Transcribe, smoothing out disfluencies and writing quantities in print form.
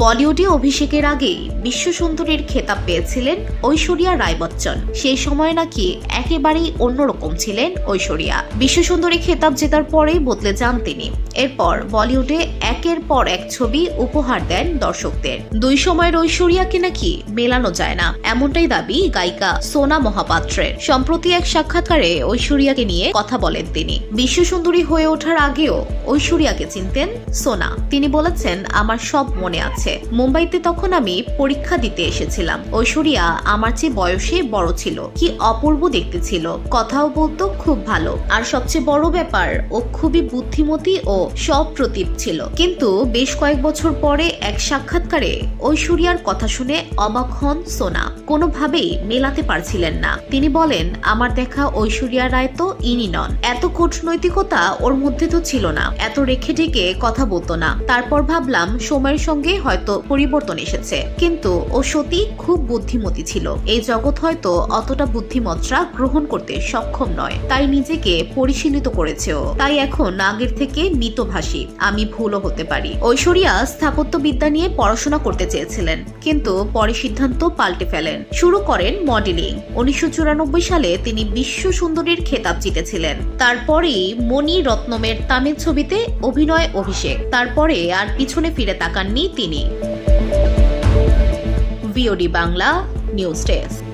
বলিউডে অভিষেকের আগেই বিশ্ব সুন্দরীর খেতাব পেয়েছিলেন ঐশ্বরিয়া রায় বচ্চন। সেই সময় নাকি একেবারেই অন্যরকম ছিলেন ঐশ্বরিয়া। বিশ্ব সুন্দরী খেতাব জেতার পরেই বদলে যান তিনি। এরপর বলিউডে একের পর এক ছবি উপহার দেন দর্শকদের। দুই সময়ের ঐশ্বরিয়াকে নাকি মেলানো যায় না, এমনটাই দাবি গায়িকা সোনা মহাপাত্রের। সম্প্রতি এক সাক্ষাৎকারে ঐশ্বরিয়াকে নিয়ে কথা বলেন তিনি। বিশ্ব সুন্দরী হয়ে ওঠার আগেও ঐশ্বরিয়াকে চিনতেন সোনা। তিনি বলেছেন, আমার সব মনে আছে। মুম্বাইতে তখন আমি পরীক্ষা দিতে এসেছিলাম। ঐশ্বরিয়া আমার চেয়ে বয়সে বড় ছিল। কি অপূর্ব দেখতে ছিল, কথাও বলতো খুব ভালো। আর সবচেয়ে বড় ব্যাপার, ও খুবই বুদ্ধিমতী ও সপ্রতিভ ছিল। কিন্তু বেশ কয়েক বছর পরে এক সাক্ষাৎকারে ঐশ্বরিয়ার কথা শুনে অবাক হন সোনা। কোনোভাবেই মেলাতে পারছিলেন না। তিনি বলেন, আমার দেখা ঐশ্বরিয়া রায় তো ইনি নন। এত কূটনৈতিকতা ওর মধ্যে তো ছিল না, এত রেখে ঢেকে কথা বলতো না। তারপর ভাবলাম সময়ের সঙ্গে হয়তো পরিবর্তন এসেছে, কিন্তু ও সত্যি খুব বুদ্ধিমতী ছিল। এই জগৎ হয়তো অতটা বুদ্ধিমত্তা গ্রহণ করতে সক্ষম নয়, তাই নিজেকে পরিশীলিত করেছে ও। তাই এখন আগের থেকে মিতভাষী। আমি ভুলও হতে পারি। ঐশ্বরিয়া স্থাপত্যবিদ্যা নিয়ে পড়াশোনা করতে চেয়েছিলেন, কিন্তু পরে সিদ্ধান্ত পাল্টে ফেলেন। শুরু করেন মডেলিং। 1994 সালে তিনি বিশ্ব সুন্দরীর খেতাব জিতেছিলেন। তারপরেই মণি রত্নমের তামিল ছবিতে অভিনয় অভিষেক। তারপরে আর পিছনে ফিরে তাকাননি তিনি। VOD Bangla news desk.